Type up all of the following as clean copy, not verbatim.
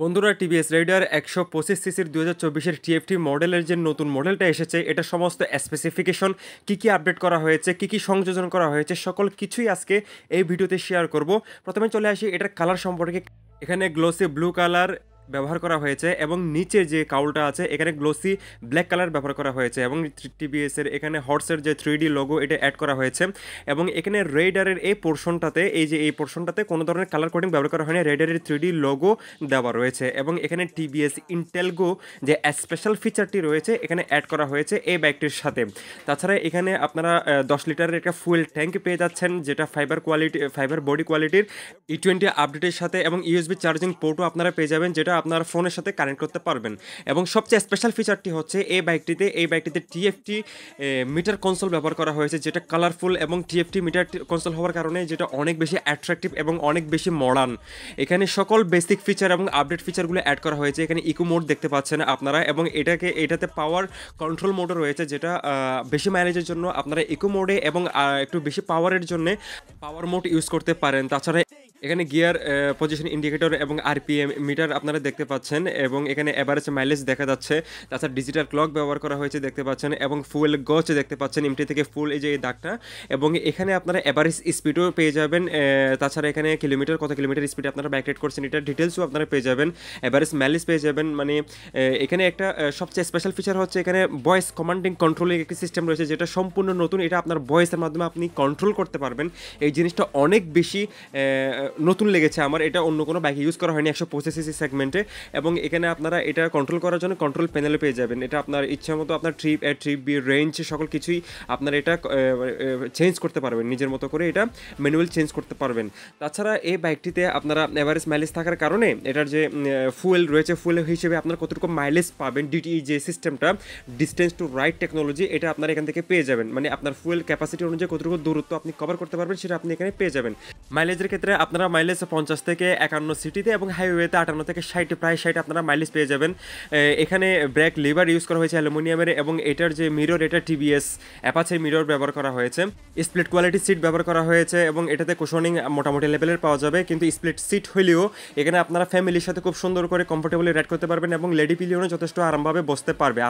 বন্ধুরা TVS rider 125 সিসির 2024-এর TFT মডেলের যে নতুন মডেলটা এসেছে এটা সমস্ত স্পেসিফিকেশন কি আপডেট করা হয়েছে কি সংযোজন করা হয়েছে সকল কিছুই আজকে এই ভিডিওতে শেয়ার করব। প্রথমে চলে আসি এটার কালার সম্পর্কে। এখানে গ্লোসি ব্লু কালার ব্যবহার করা হয়েছে এবং নিচে যে কাউলটা আছে এখানে গ্লোসি ব্ল্যাক কালার ব্যবহার করা হয়েছে এবং টিভিএসের এখানে হর্সের যে 3D লোগো এটা অ্যাড করা হয়েছে এবং এখানে রেডারের এই পোর্শনটাতে এই পোর্শনটাতে কোনো ধরনের কালার কোডিং ব্যবহার করা হয়নি, রেডারের 3D লোগো দেওয়া রয়েছে এবং এখানে টিভিএস ইন্টেলগো যে স্পেশাল ফিচারটি রয়েছে এখানে অ্যাড করা হয়েছে এই বাইকটির সাথে। তাছাড়া এখানে আপনারা 10 লিটারের একটা ফুয়েল ট্যাঙ্ক পেয়ে যাচ্ছেন যেটা ফাইবার বডি কোয়ালিটির E20 আপডেটের সাথে এবং ইউএসবি চার্জিং পোর্টও আপনারা পেয়ে যাবেন যেটা আপনার ফোনের সাথে কানেক্ট করতে পারবেন। এবং সবচেয়ে স্পেশাল ফিচারটি হচ্ছে এই বাইকটিতে টিএফটি মিটার কনসোল ব্যবহার করা হয়েছে যেটা কালারফুল এবং টিএফটি মিটার কনসোল হওয়ার কারণে যেটা অনেক বেশি অ্যাট্রাকটিভ এবং অনেক বেশি মডার্ন। এখানে সকল বেসিক ফিচার এবং আপডেট ফিচারগুলো অ্যাড করা হয়েছে। এখানে ইকো মোড দেখতে পাচ্ছেন আপনারা এবং এটাতে পাওয়ার কন্ট্রোল মোডও রয়েছে যেটা বেশি মাইলেজের জন্য আপনারা ইকো মোডে এবং একটু বেশি পাওয়ারের জন্য পাওয়ার মোড ইউজ করতে পারেন। তাছাড়া এখানে গিয়ার পজিশন ইন্ডিকেটর এবং আরপিএম মিটার আপনারা দেখতে পাচ্ছেন এবং এখানে এভারেজ মাইলেজ দেখা যাচ্ছে। তাছাড়া ডিজিটাল ক্লক ব্যবহার করা হয়েছে দেখতে পাচ্ছেন এবং ফুয়েল গজ দেখতে পাচ্ছেন এমটি থেকে ফুল এই যে এই দাগটা এবং এখানে আপনারা এভারেজ স্পিডও পেয়ে যাবেন। তাছাড়া এখানে কত কিলোমিটার স্পিডে আপনারা বাইক রাইড করছেন এটার ডিটেলসও আপনারা পেয়ে যাবেন, এভারেজ মাইলেজ পেয়ে যাবেন। মানে এখানে একটা সবচেয়ে স্পেশাল ফিচার হচ্ছে এখানে ভয়েস কমান্ডিং কন্ট্রোলিং একটি সিস্টেম রয়েছে যেটা সম্পূর্ণ নতুন, এটা আপনার ভয়েসের মাধ্যমে আপনি কন্ট্রোল করতে পারবেন। এই জিনিসটা অনেক বেশি নতুন লেগেছে আমার, এটা অন্য কোনো বাইকে ইউজ করা হয়নি 125 সিসি সেগমেন্টে। এবং এখানে আপনারা এটা কন্ট্রোল করার জন্য কন্ট্রোল প্যানেলে পেয়ে যাবেন। এটা আপনার ইচ্ছা মতো আপনার ট্রিপ বি রেঞ্জ সকল কিছুই আপনারা এটা চেঞ্জ করতে পারবেন নিজের মতো করে, এটা ম্যানুয়াল চেঞ্জ করতে পারবেন। তাছাড়া এই বাইকটিতে আপনারা এভারেজ মাইলেজ থাকার কারণে এটার যে ফুয়েল রয়েছে ফুয়েল হিসেবে আপনার কতটুকু মাইলেজ পাবেন ডিটিই যে সিস্টেমটা ডিস্টেন্স টু রাইড টেকনোলজি এটা আপনারা এখান থেকে পেয়ে যাবেন। মানে আপনার ফুয়েল ক্যাপাসিটি অনুযায়ী কতটুকু দূরত্ব আপনি কভার করতে পারবেন সেটা আপনি এখানে পেয়ে যাবেন। মাইলেজের ক্ষেত্রে আপনারা মাইলেজ 50 থেকে 51 সিটিতে এবং হাইওয়েতে 58 থেকে 60 প্রায় 60 আপনারা মাইলেজ পেয়ে যাবেন। এখানে ব্রেক লিভার ইউজ করা হয়েছে অ্যালুমিনিয়ামের এবং এটার যে মিরর এটা টিভিএস অ্যাপাচে মিরর ব্যবহার করা হয়েছে। স্প্লিট কোয়ালিটি সিট ব্যবহার করা হয়েছে এবং এটাতে কুশনিং মোটামুটি লেভেলের পাওয়া যাবে, কিন্তু স্প্লিট সিট হলেও এখানে আপনারা ফ্যামিলির সাথে খুব সুন্দর করে কমফোর্টেবলি রাইড করতে পারবেন এবং লেডি পিলিয়নও যথেষ্ট আরাম করে বসতে পারবে,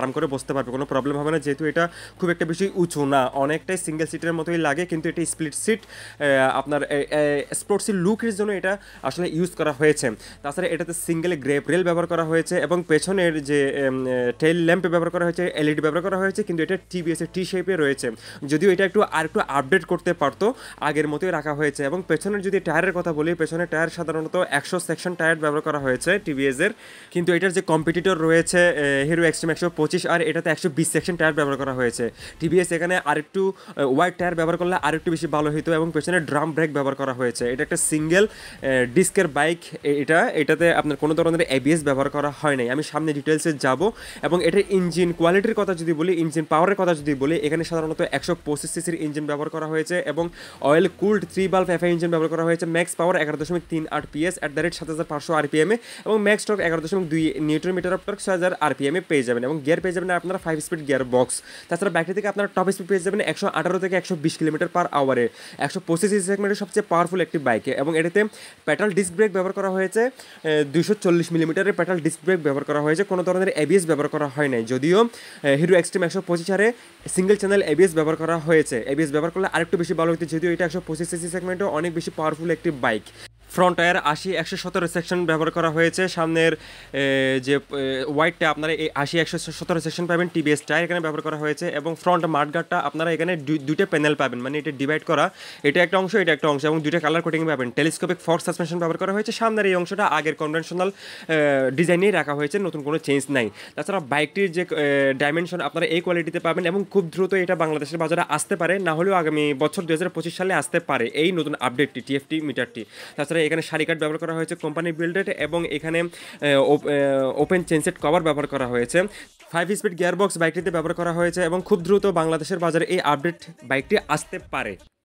কোনো প্রবলেম হবে না। যেহেতু এটা খুব একটা বেশি উঁচু না, অনেকটাই সিঙ্গেল সিটের মতোই লাগে, কিন্তু এটা স্প্লিট সিট আপনার স্পোর্টসি লুকের জন্য এটা আসলে ইউজ করা হয়েছে। তাছাড়া এটাতে সিঙ্গেল গ্রেপ রেল ব্যবহার করা হয়েছে এবং পেছনের যে টেইল ল্যাম্প ব্যবহার করা হয়েছে এলইডি ব্যবহার করা হয়েছে, কিন্তু এটা টিভিএসের টি শেপে রয়েছে। যদিও এটা একটু আপডেট করতে পারতো, আগের মতোই রাখা হয়েছে। এবং পেছনের যদি টায়ারের কথা বলি, পেছনের টায়ার সাধারণত 100 সেকশন টায়ার ব্যবহার করা হয়েছে টিভিএসের, কিন্তু এটার যে কম্পিটিটর রয়েছে হিরো এক্সট্রিম 125 আর এটাতে 120 সেকশন টায়ার ব্যবহার করা হয়েছে। টিভিএস এখানে আরেকটু ওয়াইড টায়ার ব্যবহার করলে আরেকটু বেশি ভালো হতো এবং পেছনে ড্রাম ব্রেক ব্যবহার করা হয়েছে। এটা একটা সিঙ্গেল ডিস্কের বাইক, এটাতে আপনার কোনো ধরনের এবিএস ব্যবহার করা হয় নাই। আমি সামনে ডিটেলসে যাব। এবং এটার ইঞ্জিন কোয়ালিটির কথা যদি বলি, ইঞ্জিন পাওয়ারের কথা যদি বলি, এখানে সাধারণত 125 সিসির ইঞ্জিন ব্যবহার করা হয়েছে এবং অয়েল কুলড 3 বাল্ব এফআই ইঞ্জিন ব্যবহার করা হয়েছে। Max power 11.38 PS at the rate 7500 আরপিএমে এবং max torque 11.2 newton metre of torque 6000 আরপিএমে পেয়ে যাবেন এবং গিয়ার পেয়ে যাবেন আপনারা 5 স্পিড গিয়ার বক্স। তাছাড়া বাইকটি থেকে আপনারা টপ স্পিড পেয়ে যাবেন 118 থেকে 120 কিলোমিটার পার আওয়ারে। 125 সিসি সেগমেন্টের সবচেয়ে পাওয়ারফুল একটি বাইকে এবং এটাতে পেটাল ডিস্ক ব্রেক ব্যবহার করা হয়েছে, 240 মিলিমিটারের পেটাল ডিস্ক ব্রেক ব্যবহার করা হয়েছে, কোনো ধরনের এবিএস ব্যবহার করা হয় নাই। যদিও হিরো এক্সট্রিম 125 আরে সিঙ্গেল চ্যানেল এবিএস ব্যবহার করা হয়েছে, এবিএস ব্যবহার করলে আরেকটু বেশি ভালো হতো, যদিও এটা 125 সিসি সেগমেন্টও অনেক বেশি পাওয়ারফুল একটি বাইক। ফ্রন্ট টায়ার 80-117 সেকশন ব্যবহার করা হয়েছে। সামনের যে ওয়াইডটা আপনারা এই 80-117 সেকশন পাবেন, টিভিএস টায়ার এখানে ব্যবহার করা হয়েছে এবং ফ্রন্ট মাডগার্ডটা আপনারা এখানে দুইটা প্যানেল পাবেন, মানে এটা ডিভাইড করা, এটা একটা অংশ এটা একটা অংশ এবং দুইটা কালার কোটিং পাবেন। টেলিস্কোপিক ফর্ক সাসপেনশন ব্যবহার করা হয়েছে। সামনের এই অংশটা আগের কনভেনশনাল ডিজাইনেই রাখা হয়েছে, নতুন কোনো চেঞ্জ নাই। তাছাড়া বাইকটির যে ডাইমেনশন আপনারা এই কোয়ালিটিতে পাবেন এবং খুব দ্রুত এটা বাংলাদেশের বাজারে আসতে পারে, না হলেও আগামী বছর 2025 সালে আসতে পারে এই নতুন আপডেটটি টিএফটি মিটারটি। তাছাড়া এখানে সারি কাট ব্যবহার করা হয়েছে কোম্পানি বিল্ডেড এবং এখানে ওপেন চেনসেট কভার ব্যবহার করা হয়েছে। 5 স্পিড গিয়ার বক্স বাইকটিতে ব্যবহার করা হয়েছে এবং খুব দ্রুত বাংলাদেশের বাজারে এই আপডেট বাইকটি আসতে পারে।